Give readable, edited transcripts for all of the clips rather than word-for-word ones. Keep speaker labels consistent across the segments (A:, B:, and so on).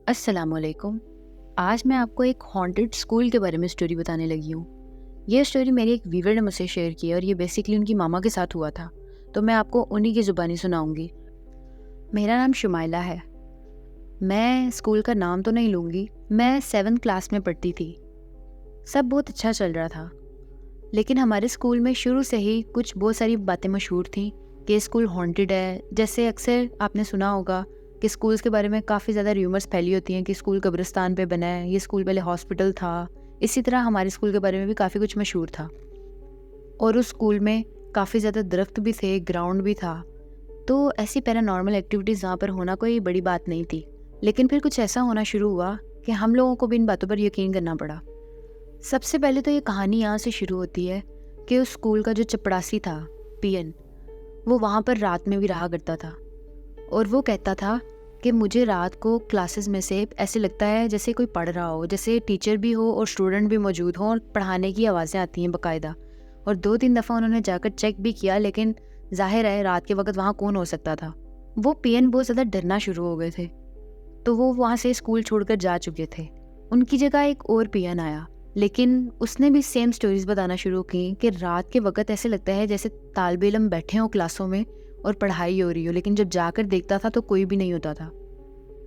A: السلام علیکم۔ آج میں آپ کو ایک ہانٹڈ اسکول کے بارے میں اسٹوری بتانے لگی ہوں۔ یہ اسٹوری میری ایک ویور نے مجھ سے شیئر کی ہے اور یہ بیسکلی ان کی ماما کے ساتھ ہوا تھا، تو میں آپ کو انہی کی زبانی سناؤں گی۔ میرا نام شمائلہ ہے۔ میں اسکول کا نام تو نہیں لوں گی، میں 7th کلاس میں پڑھتی تھی۔ سب بہت اچھا چل رہا تھا، لیکن ہمارے اسکول میں شروع سے ہی کچھ بہت ساری باتیں مشہور تھیں کہ اسکول ہانٹڈ ہے۔ جیسے اکثر آپ نے سنا ہوگا کہ اسکولس کے بارے میں کافی زیادہ ریومرز پھیلی ہوتی ہیں کہ اسکول قبرستان پہ بنا ہے، یہ اسکول پہلے ہاسپٹل تھا۔ اسی طرح ہمارے اسکول کے بارے میں بھی کافی کچھ مشہور تھا، اور اس اسکول میں کافی زیادہ درخت بھی تھے، گراؤنڈ بھی تھا، تو ایسی پیرا نارمل ایکٹیویٹیز وہاں پر ہونا کوئی بڑی بات نہیں تھی۔ لیکن پھر کچھ ایسا ہونا شروع ہوا کہ ہم لوگوں کو بھی ان باتوں پر یقین کرنا پڑا۔ سب سے پہلے تو یہ کہانی یہاں سے شروع ہوتی ہے کہ اس اسکول کا جو چپڑاسی تھا، پی این، وہ وہاں پر رات میں بھی رہا کرتا تھا، اور وہ کہتا تھا کہ مجھے رات کو کلاسز میں سے ایسے لگتا ہے جیسے کوئی پڑھ رہا ہو، جیسے ٹیچر بھی ہو اور اسٹوڈنٹ بھی موجود ہوں اور پڑھانے کی آوازیں آتی ہیں باقاعدہ۔ اور 2-3 دفعہ انہوں نے جا کر چیک بھی کیا، لیکن ظاہر ہے رات کے وقت وہاں کون ہو سکتا تھا۔ وہ پی این بہت زیادہ ڈرنا شروع ہو گئے تھے، تو وہ وہاں سے اسکول چھوڑ کر جا چکے تھے۔ ان کی جگہ ایک اور پی این آیا، لیکن اس نے بھی سیم سٹوریز بتانا شروع کی کہ رات کے وقت ایسے لگتا ہے جیسے طالب علم بیٹھے ہوں کلاسوں میں اور پڑھائی ہو رہی ہو، لیکن جب جا کر دیکھتا تھا تو کوئی بھی نہیں ہوتا تھا۔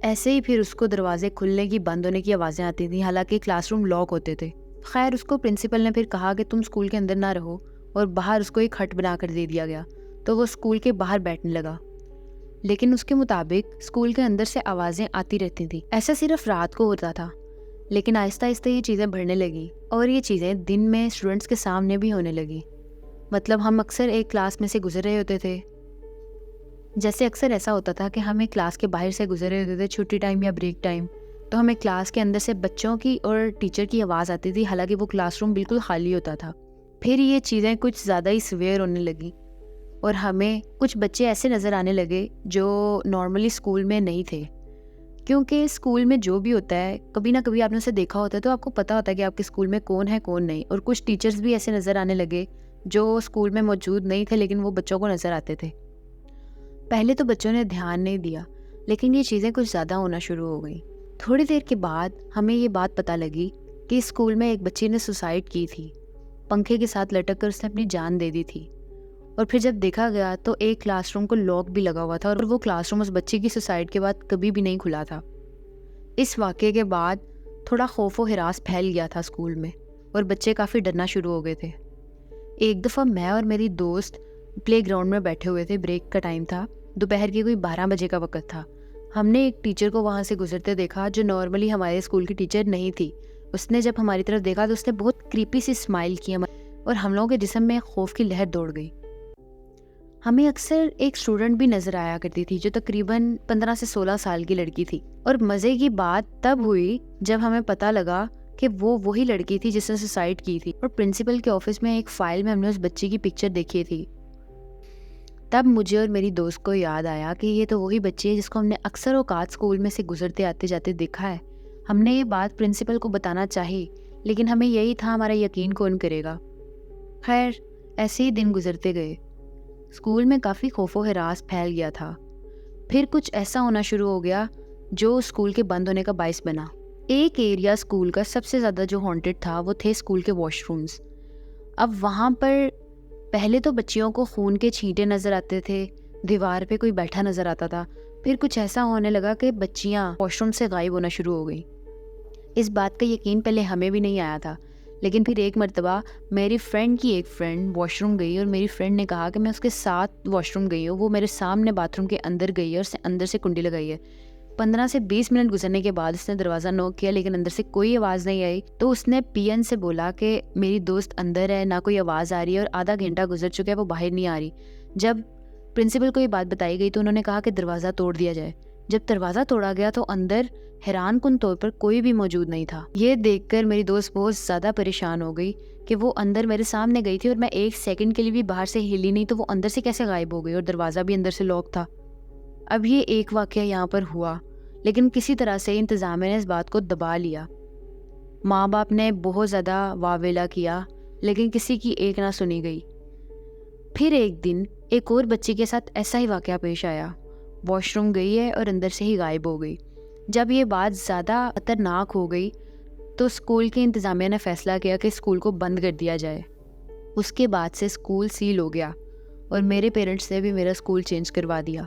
A: ایسے ہی پھر اس کو دروازے کھلنے کی، بند ہونے کی آوازیں آتی تھیں، حالانکہ کلاس روم لاک ہوتے تھے۔ خیر، اس کو پرنسپل نے پھر کہا کہ تم اسکول کے اندر نہ رہو، اور باہر اس کو ایک ہٹ بنا کر دے دیا گیا، تو وہ اسکول کے باہر بیٹھنے لگا۔ لیکن اس کے مطابق اسکول کے اندر سے آوازیں آتی رہتی تھیں۔ ایسا صرف رات کو ہوتا تھا، لیکن آہستہ آہستہ یہ چیزیں بڑھنے لگی، اور یہ چیزیں دن میں اسٹوڈنٹس کے سامنے بھی ہونے لگی۔ مطلب ہم اکثر ایک کلاس میں سے گزر رہے ہوتے تھے، جیسے اکثر ایسا ہوتا تھا کہ ہم ایک کلاس کے باہر سے گزر رہے ہوتے تھے چھٹی ٹائم یا بریک ٹائم، تو ہمیں کلاس کے اندر سے بچوں کی اور ٹیچر کی آواز آتی تھی، حالانکہ وہ کلاس روم بالکل خالی ہوتا تھا۔ پھر یہ چیزیں کچھ زیادہ ہی سویئر ہونے لگی، اور ہمیں کچھ بچے ایسے نظر آنے لگے جو نارملی اسکول میں نہیں تھے، کیونکہ اسکول میں جو بھی ہوتا ہے کبھی نہ کبھی آپ نے اسے دیکھا ہوتا ہے، تو آپ کو پتہ ہوتا ہے کہ آپ کے اسکول میں کون ہے کون نہیں۔ اور کچھ ٹیچرز بھی ایسے نظر آنے لگے جو اسکول میں موجود نہیں تھے، لیکن وہ بچوں کو نظر آتے تھے۔ پہلے تو بچوں نے دھیان نہیں دیا، لیکن یہ چیزیں کچھ زیادہ ہونا شروع ہو گئیں۔ تھوڑی دیر کے بعد ہمیں یہ بات پتہ لگی کہ اسکول میں ایک بچی نے سوسائڈ کی تھی، پنکھے کے ساتھ لٹک کر اس نے اپنی جان دے دی تھی۔ اور پھر جب دیکھا گیا تو ایک کلاس روم کو لاک بھی لگا ہوا تھا، اور وہ کلاس روم اس بچی کی سوسائڈ کے بعد کبھی بھی نہیں کھلا تھا۔ اس واقعے کے بعد تھوڑا خوف و ہراس پھیل گیا تھا اسکول میں، اور بچے کافی ڈرنا شروع ہو گئے تھے۔ ایک دفعہ میں اور میری دوست پلے گراؤنڈ میں بیٹھے ہوئے تھے، بریک کا ٹائم تھا، دوپہر کے کوئی 12 بجے کا وقت تھا۔ ہم نے ایک ٹیچر کو وہاں سے گزرتے دیکھا جو نارملی ہمارے اسکول کی ٹیچر نہیں تھی۔ اس نے جب ہماری طرف دیکھا تو اس نے بہت کریپی سی اسمائل کی، اور ہم لوگوں کے جسم میں خوف کی لہر دوڑ گئی۔ ہمیں اکثر ایک اسٹوڈنٹ بھی نظر آیا کرتی تھی جو تقریباً 15 سے 16 سال کی لڑکی تھی، اور مزے کی بات تب ہوئی جب ہمیں پتہ لگا کہ وہ وہی لڑکی تھی جس نے سوسائڈ کی تھی، اور پرنسپل کے آفس میں ایک فائل میں ہم نے اس بچی کی پکچر دیکھی تھی۔ تب مجھے اور میری دوست کو یاد آیا کہ یہ تو وہی بچی ہے جس کو ہم نے اکثر اوقات اسکول میں سے گزرتے آتے جاتے دیکھا ہے۔ ہم نے یہ بات پرنسپل کو بتانا چاہی، لیکن ہمیں یہی تھا ہمارا یقین کون کرے گا۔ خیر، ایسے ہی دن گزرتے گئے، اسکول میں کافی خوف و ہراس پھیل گیا تھا۔ پھر کچھ ایسا ہونا شروع ہو گیا جو اسکول کے بند ہونے کا باعث بنا۔ ایک ایریا اسکول کا سب سے زیادہ جو ہانٹڈ تھا وہ تھے اسکول کے واش رومز۔ اب وہاں پر پہلے تو بچیوں کو خون کے چھینٹے نظر آتے تھے، دیوار پہ کوئی بیٹھا نظر آتا تھا۔ پھر کچھ ایسا ہونے لگا کہ بچیاں واش روم سے غائب ہونا شروع ہو گئی۔ اس بات کا یقین پہلے ہمیں بھی نہیں آیا تھا، لیکن پھر ایک مرتبہ میری فرینڈ کی ایک فرینڈ واش روم گئی، اور میری فرینڈ نے کہا کہ میں اس کے ساتھ واش روم گئی ہوں، وہ میرے سامنے باتھ روم کے اندر گئی ہے اور اندر سے کنڈی لگائی ہے۔ 15 سے 20 منٹ گزرنے کے بعد اس نے دروازہ نوک کیا، لیکن اندر سے کوئی آواز نہیں آئی۔ تو اس نے پی این سے بولا کہ میری دوست اندر ہے، نہ کوئی آواز آ رہی ہے، اور آدھا گھنٹہ گزر چکا ہے وہ باہر نہیں آ رہی۔ جب پرنسپل کو یہ بات بتائی گئی تو انہوں نے کہا کہ دروازہ توڑ دیا جائے۔ جب دروازہ توڑا گیا تو اندر حیران کن طور پر کوئی بھی موجود نہیں تھا۔ یہ دیکھ کر میری دوست بہت زیادہ پریشان ہو گئی کہ وہ اندر میرے سامنے گئی تھی اور میں ایک سیکنڈ کے لیے بھی باہر سے ہلی نہیں، تو وہ اندر سے کیسے غائب ہو گئی، اور دروازہ بھی اندر سے لاک تھا۔ اب یہ ایک واقعہ یہاں پر ہوا، لیکن کسی طرح سے انتظامیہ نے اس بات کو دبا لیا۔ ماں باپ نے بہت زیادہ واویلا کیا، لیکن کسی کی ایک نہ سنی گئی۔ پھر ایک دن ایک اور بچی کے ساتھ ایسا ہی واقعہ پیش آیا، واش روم گئی ہے اور اندر سے ہی غائب ہو گئی۔ جب یہ بات زیادہ خطرناک ہو گئی تو اسکول کی انتظامیہ نے فیصلہ کیا کہ اسکول کو بند کر دیا جائے۔ اس کے بعد سے اسکول سیل ہو گیا اور میرے پیرنٹس نے بھی میرا اسکول چینج کروا دیا۔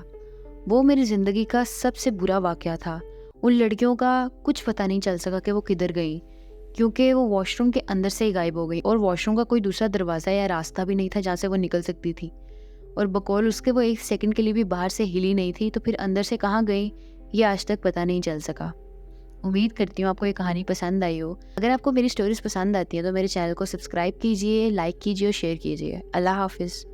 A: وہ میری زندگی کا سب سے برا واقعہ تھا۔ ان لڑکیوں کا کچھ پتہ نہیں چل سکا کہ وہ کدھر گئیں، کیونکہ وہ واش روم کے اندر سے ہی غائب ہو گئی، اور واش روم کا کوئی دوسرا دروازہ یا راستہ بھی نہیں تھا جہاں سے وہ نکل سکتی تھی، اور بقول اس کے وہ ایک سیکنڈ کے لیے بھی باہر سے ہلی نہیں تھی۔ تو پھر اندر سے کہاں گئی یہ آج تک پتہ نہیں چل سکا۔ امید کرتی ہوں آپ کو یہ کہانی پسند آئی ہو۔ اگر آپ کو میری سٹوریز پسند آتی ہیں تو میرے چینل کو سبسکرائب کیجیے، لائک کیجیے اور شیئر کیجیے۔ اللہ حافظ۔